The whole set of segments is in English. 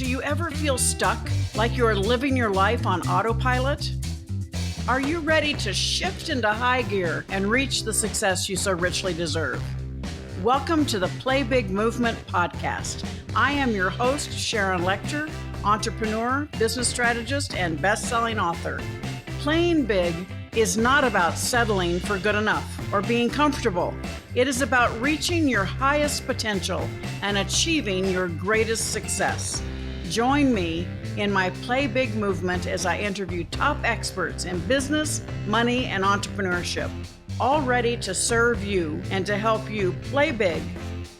Do you ever feel stuck, like you're living your life on autopilot? Are you ready to shift into high gear and reach the success you so richly deserve? Welcome to the Play Big Movement podcast. I am your host, Sharon, entrepreneur, business strategist, and best-selling author. Playing big is not about settling for good enough or being comfortable. It is about reaching your highest potential and achieving your greatest success. Join me in my Play Big movement as I interview top experts in business, money, and entrepreneurship, all ready to serve you and to help you play big,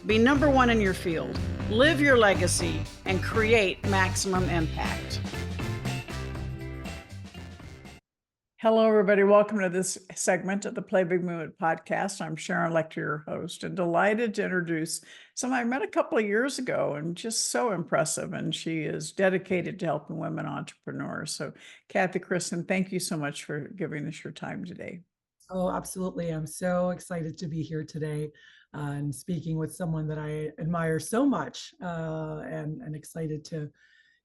be number one in your field, live your legacy, and create maximum impact. Hello, everybody. Welcome to this segment of the Play Big Movement podcast. I'm Sharon, your host, and delighted to introduce someone I met a couple of years ago and just so impressive. And she is dedicated to helping women entrepreneurs. So, Cathy Christen, thank you so much for giving us your time today. Oh, absolutely. I'm so excited to be here today and speaking with someone that I admire so much and excited to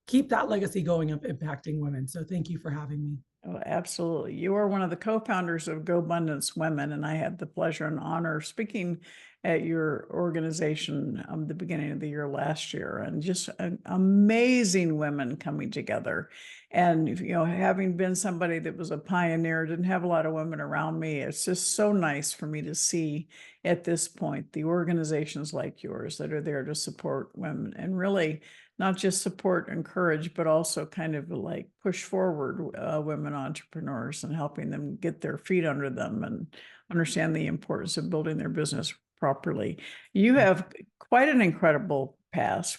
keep that legacy going of impacting women. So thank you for having me. Oh, absolutely. You are one of the co-founders of GoBundance Women, and I had the pleasure and honor of speaking at your organization the beginning of the year last year, and just amazing women coming together. And, you know, having been somebody that was a pioneer, didn't have a lot of women around me, it's just so nice for me to see at this point the organizations like yours that are there to support women and really not just support, encourage, but also kind of like push forward women entrepreneurs and helping them get their feet under them and understand the importance of building their business properly. You have quite an incredible past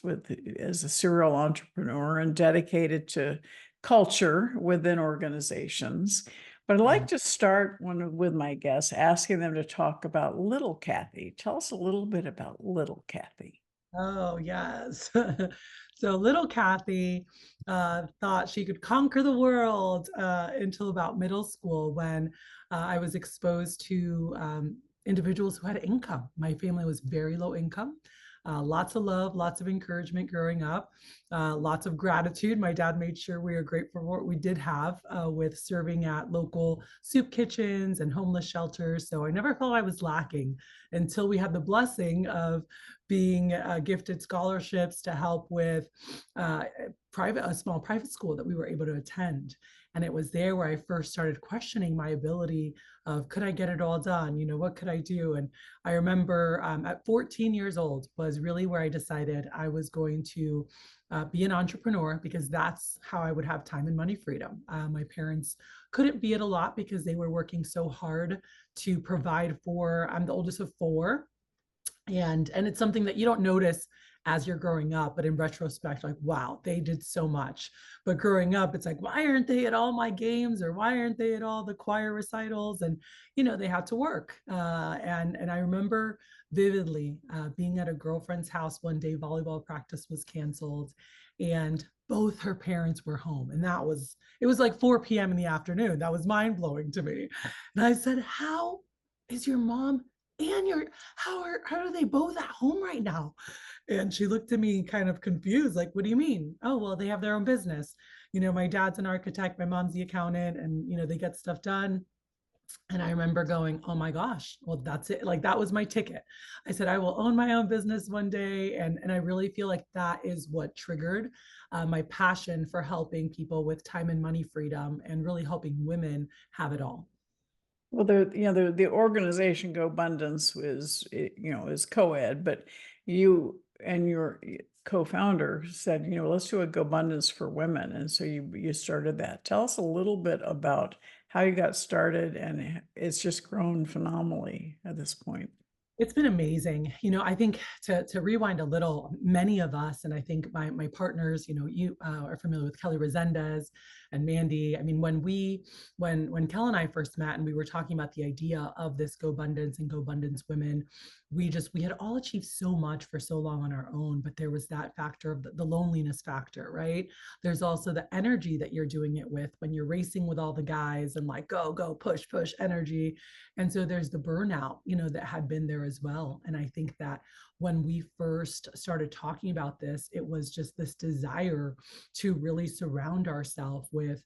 as a serial entrepreneur and dedicated to culture within organizations. But I'd like to start with my guests, asking them to talk about little Cathy. Tell us a little bit about little Cathy. Oh, yes. So little Cathy thought she could conquer the world until about middle school when I was exposed to individuals who had income. My family was very low income. Lots of love, lots of encouragement growing up, lots of gratitude. My dad made sure we were grateful for what we did have with serving at local soup kitchens and homeless shelters. So I never felt I was lacking until we had the blessing of being gifted scholarships to help with a small private school that we were able to attend. And it was there where I first started questioning my ability of, could I get it all done? You know, what could I do? And I remember at 14 years old was really where I decided I was going to be an entrepreneur because that's how I would have time and money freedom. My parents couldn't be at a lot because they were working so hard to provide for, I'm the oldest of four. And it's something that you don't notice as you're growing up, but in retrospect, like, wow, they did so much. But growing up, it's like, why aren't they at all my games, or why aren't they at all the choir recitals? And you know, they had to work. And I remember vividly being at a girlfriend's house one day. Volleyball practice was canceled, and both her parents were home, and it was like 4 p.m. in the afternoon. That was mind blowing to me. And I said, how is your mom and how are they both at home right now? And she looked at me kind of confused, like, what do you mean? Oh, well, they have their own business. You know, my dad's an architect, my mom's the accountant, and you know, they get stuff done. And I remember going, oh my gosh, well, that's it. Like, that was my ticket. I said, I will own my own business one day. And I really feel like that is what triggered my passion for helping people with time and money freedom and really helping women have it all. Well, the organization GoBundance is co-ed, but you and your co-founder said, let's do a GoBundance for women. And so you started that. Tell us a little bit about how you got started, and it's just grown phenomenally at this point. It's been amazing. You know, I think to rewind a little, many of us, and I think my partners, you know, you are familiar with Kelly Resendez and Mandy. I mean, when Kel and I first met and we were talking about the idea of this GoBundance and GoBundance Women, we had all achieved so much for so long on our own, but there was that factor of the loneliness factor, right? There's also the energy that you're doing it with when you're racing with all the guys and like, go, push energy. And so there's the burnout, you know, that had been there as well. And I think that when we first started talking about this, it was just this desire to really surround ourselves with,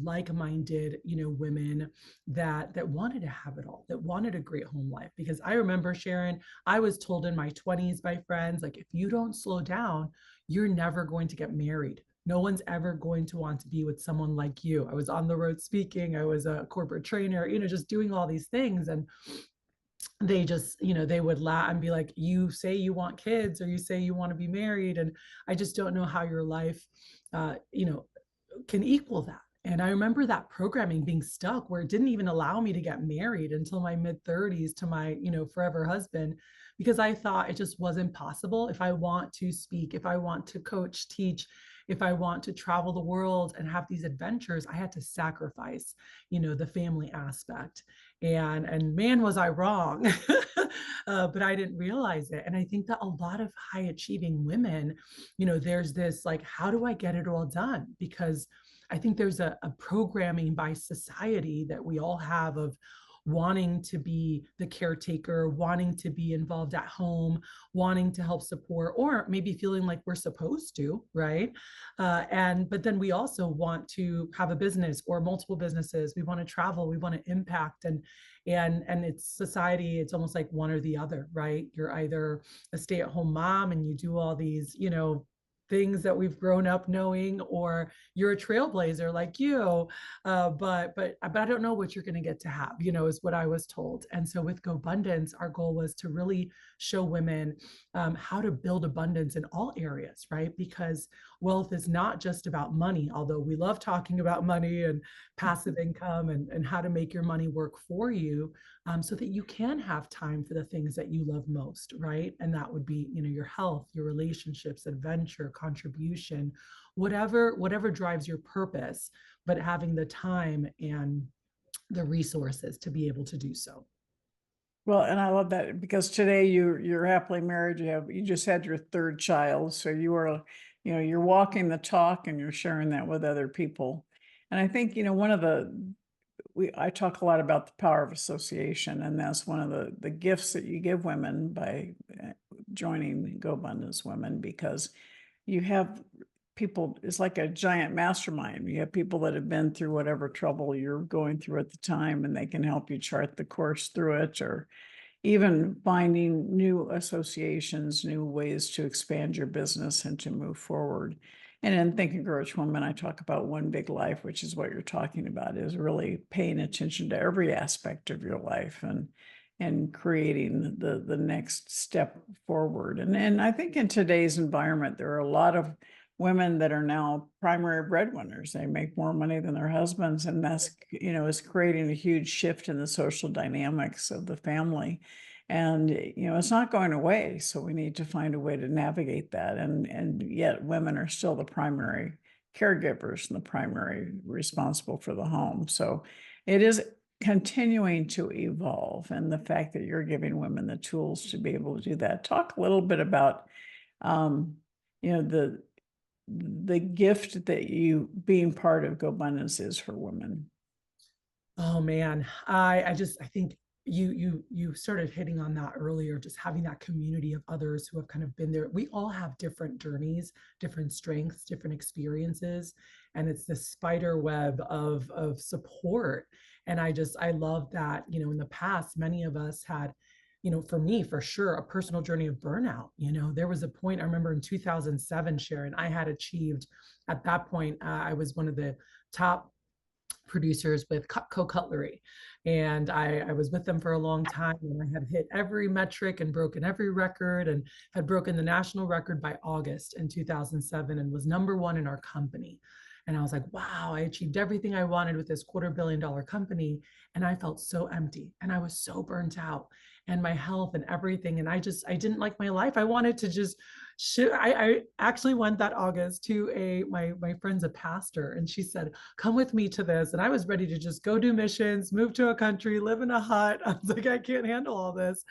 like-minded, women that wanted to have it all, that wanted a great home life. Because I remember, Sharon, I was told in my 20s by friends, like, if you don't slow down, you're never going to get married. No one's ever going to want to be with someone like you. I was on the road speaking, I was a corporate trainer, just doing all these things. And they just, they would laugh and be like, you say you want kids, or you say you want to be married, and I just don't know how your life, uh, you know, can equal that. And I remember that programming being stuck where it didn't even allow me to get married until my mid 30s to my, forever husband, because I thought it just wasn't possible. If I want to speak, if I want to coach, teach, if I want to travel the world and have these adventures, I had to sacrifice, the family aspect. And man, was I wrong. But I didn't realize it. And I think that a lot of high achieving women, there's this like, how do I get it all done? Because I think there's a programming by society that we all have of wanting to be the caretaker, wanting to be involved at home, wanting to help support, or maybe feeling like we're supposed to, right? But then we also want to have a business or multiple businesses. We want to travel, we want to impact, and it's society. It's almost like one or the other, right? You're either a stay-at-home mom and you do all these, things that we've grown up knowing, or you're a trailblazer like you, but I don't know what you're going to get to have, is what I was told. And so with GoBundance, our goal was to really show women how to build abundance in all areas, right? Because wealth is not just about money, although we love talking about money and passive income and how to make your money work for you, so that you can have time for the things that you love most, right? And that would be, your health, your relationships, adventure, contribution, whatever drives your purpose, but having the time and the resources to be able to do so. Well, and I love that because today you're happily married. You just had your third child, so you are, you're walking the talk and you're sharing that with other people. And I think, one of I talk a lot about the power of association, and that's one of the gifts that you give women by joining GoBundance Women, because you have people, it's like a giant mastermind. You have people that have been through whatever trouble you're going through at the time, and they can help you chart the course through it, or even finding new associations, new ways to expand your business and to move forward. And in Think and Grow Rich Woman, I talk about one big life, which is what you're talking about, is really paying attention to every aspect of your life and creating the next step forward. And I think in today's environment, there are a lot of women that are now primary breadwinners. They make more money than their husbands, and that's, is creating a huge shift in the social dynamics of the family. And, it's not going away. So we need to find a way to navigate that. And yet women are still the primary caregivers and the primary responsible for the home. So it is continuing to evolve. And the fact that you're giving women the tools to be able to do that. Talk a little bit about, the gift that you being part of GoBundance is for women. Oh man, I think you started hitting on that earlier, just having that community of others who have kind of been there. We all have different journeys, different strengths, different experiences, and it's this spider web of support. And I love that, in the past, many of us had, for me, for sure, a personal journey of burnout. There was a point, I remember in 2007, Sharon, I had achieved at that point, I was one of the top producers with Cutco Cutlery. And I was with them for a long time, and I had hit every metric and broken every record, and had broken the national record by August in 2007 and was #1 in our company. And I was like, wow, I achieved everything I wanted with this $250 million company. And I felt so empty and I was so burnt out, and my health and everything. And I didn't like my life. I wanted to just I actually went that August to my friend's a pastor, and she said, come with me to this. And I was ready to just go do missions, move to a country, live in a hut. I was like, I can't handle all this.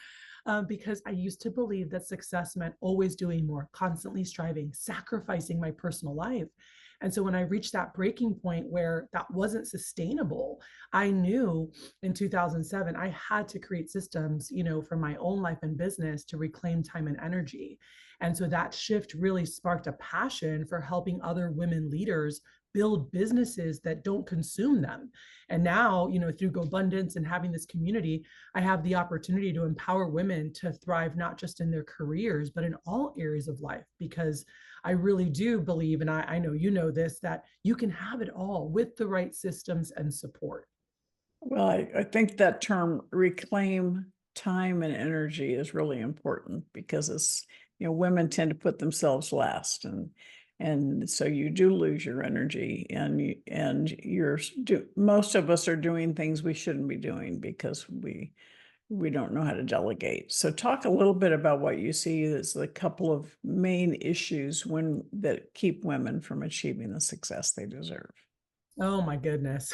Because I used to believe that success meant always doing more, constantly striving, sacrificing my personal life. And so when I reached that breaking point where that wasn't sustainable, I knew in 2007 I had to create systems, for my own life and business to reclaim time and energy. And so that shift really sparked a passion for helping other women leaders build businesses that don't consume them. And now, through GoBundance and having this community, I have the opportunity to empower women to thrive not just in their careers, but in all areas of life. Because I really do believe, and I know you know this, that you can have it all with the right systems and support. Well, I think that term reclaim time and energy is really important because women tend to put themselves last, and so you do lose your energy, and most of us are doing things we shouldn't be doing because we don't know how to delegate. So talk a little bit about what you see as the couple of main issues that keep women from achieving the success they deserve. Oh my goodness.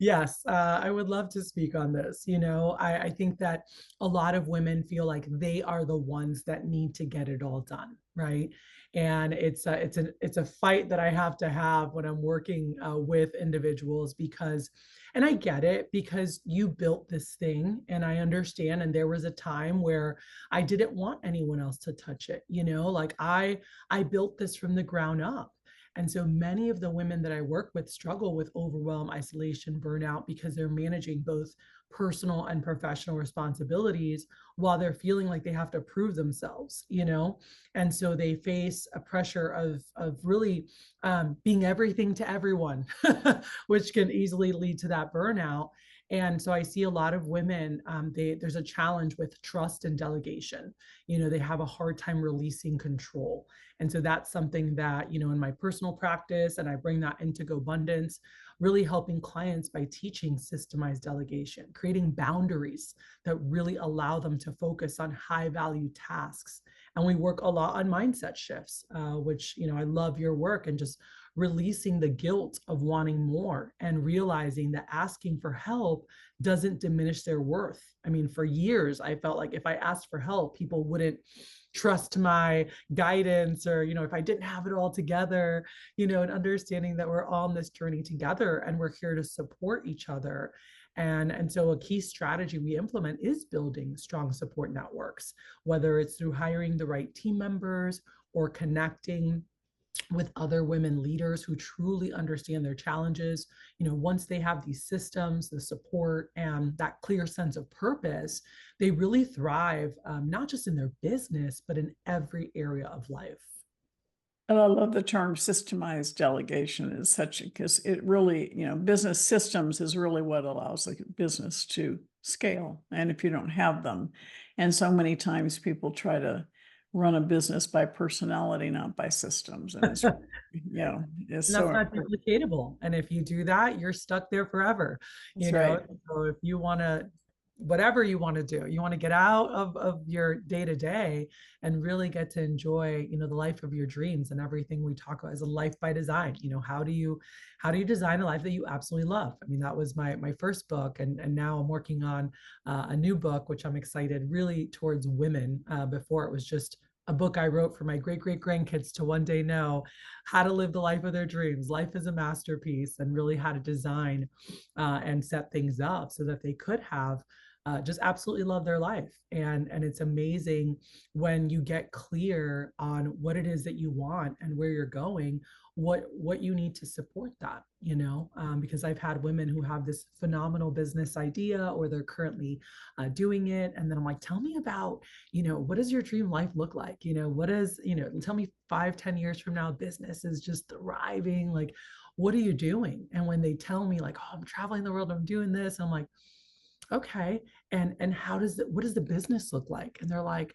Yes, I would love to speak on this. I think that a lot of women feel like they are the ones that need to get it all done, right? And it's a fight that I have to have when I'm working with individuals because, and I get it because you built this thing, and I understand. And there was a time where I didn't want anyone else to touch it. Like I built this from the ground up. And so many of the women that I work with struggle with overwhelm, isolation, burnout because they're managing both personal and professional responsibilities while they're feeling like they have to prove themselves. And so they face a pressure of really being everything to everyone, which can easily lead to that burnout. And so I see a lot of women, there's a challenge with trust and delegation. They have a hard time releasing control. And so that's something that, in my personal practice, and I bring that into GoBundance, really helping clients by teaching systemized delegation, creating boundaries that really allow them to focus on high value tasks. And we work a lot on mindset shifts, which, I love your work, and just releasing the guilt of wanting more and realizing that asking for help doesn't diminish their worth. I mean, for years, I felt like if I asked for help, people wouldn't trust my guidance, or if I didn't have it all together, and understanding that we're all on this journey together and we're here to support each other. And so a key strategy we implement is building strong support networks, whether it's through hiring the right team members or connecting with other women leaders who truly understand their challenges. Once they have these systems, the support, and that clear sense of purpose, they really thrive, not just in their business, but in every area of life. And I love the term systemized delegation is such because it really, business systems is really what allows the business to scale. And if you don't have them, and so many times people try to run a business by personality, not by systems. And it's And that's so not important. duplicatable. And if you do that, you're stuck there forever. That's right. So if you want to, whatever you want to do, you want to get out of your day to day and really get to enjoy, the life of your dreams. And everything we talk about is a life by design. How do you design a life that you absolutely love? I mean, that was my first book. And now I'm working on a new book, which I'm excited, really towards women. Before it was just a book I wrote for my great great grandkids to one day know how to live the life of their dreams. Life is a masterpiece, and really how to design and set things up so that they could have just absolutely love their life. And it's amazing when you get clear on what it is that you want and where you're going, what you need to support that. Because I've had women who have this phenomenal business idea, or they're currently doing it, and then I'm like, tell me about, what does your dream life look like? Tell me 5-10 years from now business is just thriving, like what are you doing? And when they tell me like, oh, I'm traveling the world, I'm doing this, I'm like, okay. And what does the business look like? And they're like,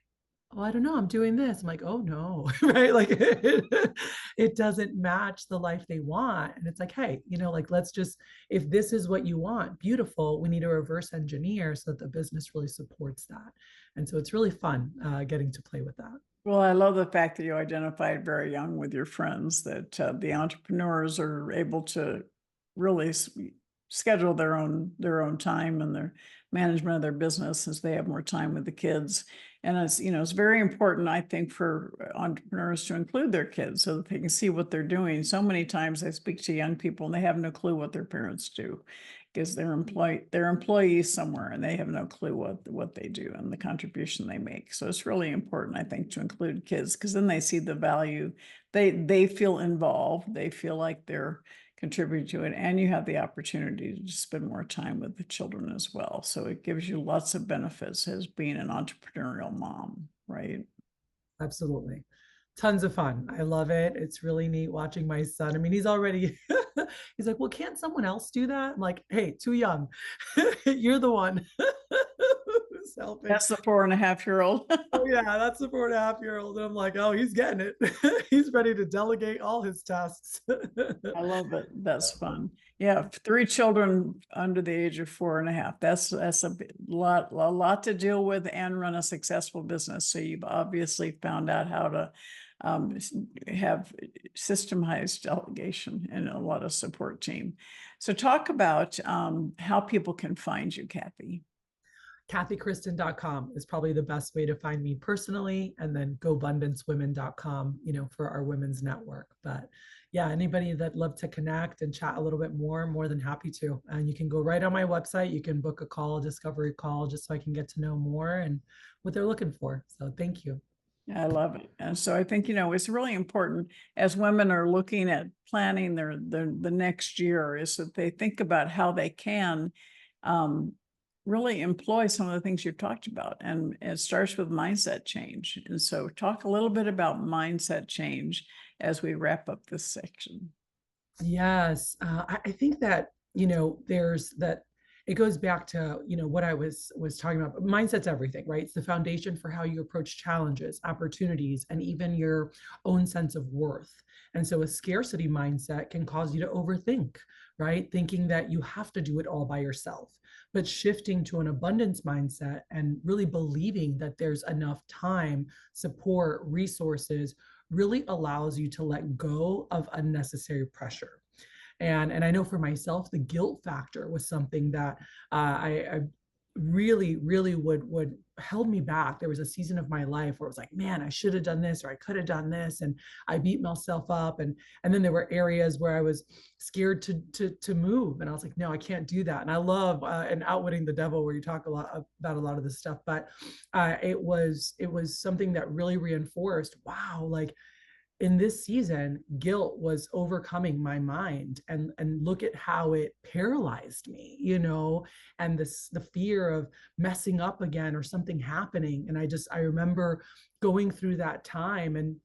oh, I don't know, I'm doing this. I'm like, oh no, right? Like it doesn't match the life they want. And it's like, hey, like let's just, if this is what you want, beautiful, we need to reverse engineer so that the business really supports that. And so it's really fun getting to play with that. Well, I love the fact that you identified very young with your friends, that the entrepreneurs are able to really schedule their own time and their management of their business since they have more time with the kids. And it's very important, I think, for entrepreneurs to include their kids so that they can see what they're doing. So many times I speak to young people and they have no clue what their parents do because they're employees somewhere and they have no clue what they do and the contribution they make. So it's really important, I think, to include kids because then they see the value. They feel involved. They feel like they're contribute to it, and you have the opportunity to spend more time with the children as well. So it gives you lots of benefits as being an entrepreneurial mom, right? Absolutely. Tons of fun. I love it. It's really neat watching my son. I mean, he's already, he's like, well, can't someone else do that? I'm like, hey, too young. You're the one who's helping. That's the 4.5-year-old. Oh, yeah, that's the 4.5-year-old. And I'm like, oh, he's getting it. He's ready to delegate all his tasks. I love it. That's fun. Yeah, 3 children under the age of 4.5. That's a lot to deal with and run a successful business. So you've obviously found out how to have systemized delegation and a lot of support team. So talk about how people can find you, Cathy. CathyChristen.com is probably the best way to find me personally, and then GoBundanceWomen.com, for our women's network. But yeah, anybody that'd love to connect and chat a little bit more than happy to. And you can go right on my website. You can book a call, discovery call, just so I can get to know more and what they're looking for. So thank you. I love it. And so I think, it's really important as women are looking at planning the next year is that they think about how they can really employ some of the things you've talked about. And it starts with mindset change. And so talk a little bit about mindset change as we wrap up this section. Yes, I think that there's that. It goes back to what I was talking about. Mindset's everything, right? It's the foundation for how you approach challenges, opportunities, and even your own sense of worth. And so, a scarcity mindset can cause you to overthink, right? Thinking that you have to do it all by yourself. But shifting to an abundance mindset and really believing that there's enough time, support, resources really allows you to let go of unnecessary pressure. And I know for myself, the guilt factor was something that I really would held me back. There was a season of my life where it was like, man, I should have done this or I could have done this, and I beat myself up. And then there were areas where I was scared to move, and I was like, no, I can't do that. And I love and Outwitting the Devil, where you talk a lot about a lot of this stuff, but it was something that really reinforced, wow, like in this season, guilt was overcoming my mind, and look at how it paralyzed me, and the fear of messing up again or something happening. And I remember going through that time and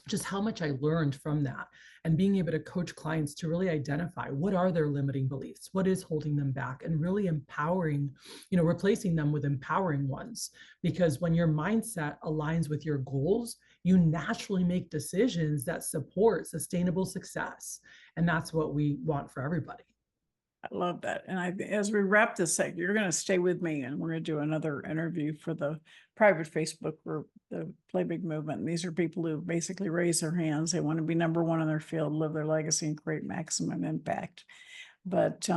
just how much I learned from that, and being able to coach clients to really identify what are their limiting beliefs, what is holding them back, and really empowering, replacing them with empowering ones. Because when your mindset aligns with your goals, you naturally make decisions that support sustainable success. And that's what we want for everybody. I love that. And as we wrap this segment, you're going to stay with me and we're going to do another interview for the private Facebook group, the Play Big Movement. And these are people who basically raise their hands. They want to be number one in their field, live their legacy, and create maximum impact. But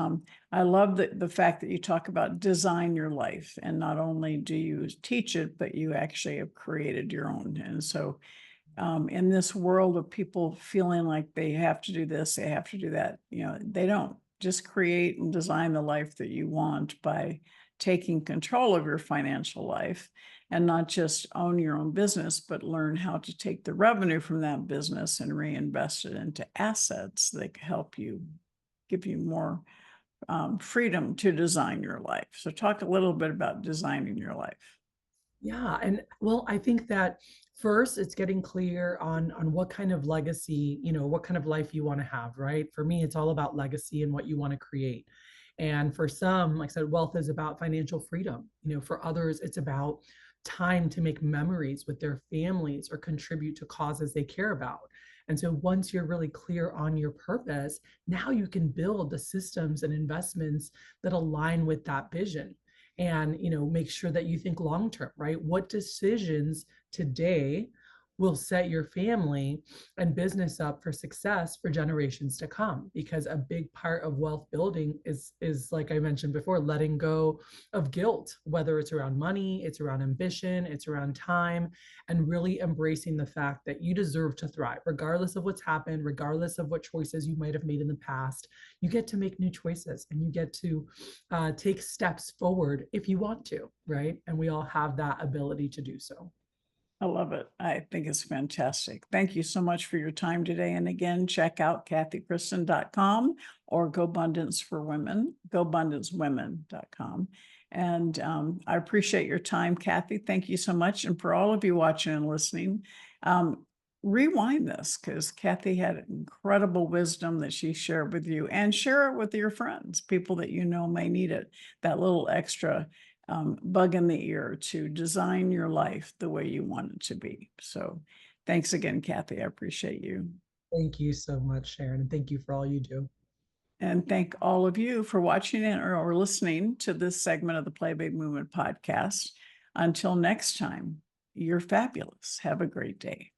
I love the fact that you talk about design your life. And not only do you teach it, but you actually have created your own. And so in this world of people feeling like they have to do this, they have to do that, they don't. Just create and design the life that you want by taking control of your financial life, and not just own your own business, but learn how to take the revenue from that business and reinvest it into assets that can help you, give you more freedom to design your life. So talk a little bit about designing your life. Yeah, and well, I think that first it's getting clear on what kind of legacy, what kind of life you want to have, right? For me, it's all about legacy and what you want to create. And for some, like I said, wealth is about financial freedom. For others, it's about time to make memories with their families or contribute to causes they care about. And so once you're really clear on your purpose, now you can build the systems and investments that align with that vision. And make sure that you think long term, right? What decisions today will set your family and business up for success for generations to come. Because a big part of wealth building is like I mentioned before, letting go of guilt, whether it's around money, it's around ambition, it's around time, and really embracing the fact that you deserve to thrive, regardless of what's happened, regardless of what choices you might have made in the past. You get to make new choices, and you get to take steps forward if you want to, right? And we all have that ability to do so. I love it. I think it's fantastic. Thank you so much for your time today. And again, check out cathykristen.com or GoBundance for Women, GoBundanceWomen.com. And I appreciate your time, Cathy. Thank you so much. And for all of you watching and listening, rewind this, because Cathy had incredible wisdom that she shared with you, and share it with your friends, people that you know may need it, that little extra bug in the ear to design your life the way you want it to be. So thanks again, Cathy. I appreciate you. Thank you so much, Sharon, and thank you for all you do. And thank all of you for watching or listening to this segment of the Play Big Movement podcast. Until next time, you're fabulous. Have a great day.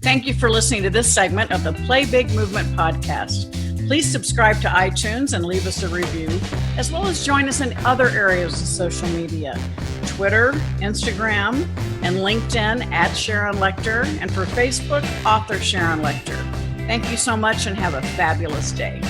Thank you for listening to this segment of the Play Big Movement podcast. Please subscribe to iTunes and leave us a review, as well as join us in other areas of social media, Twitter, Instagram, and LinkedIn at Sharon Lechter, and for Facebook, author Sharon Lechter. Thank you so much and have a fabulous day.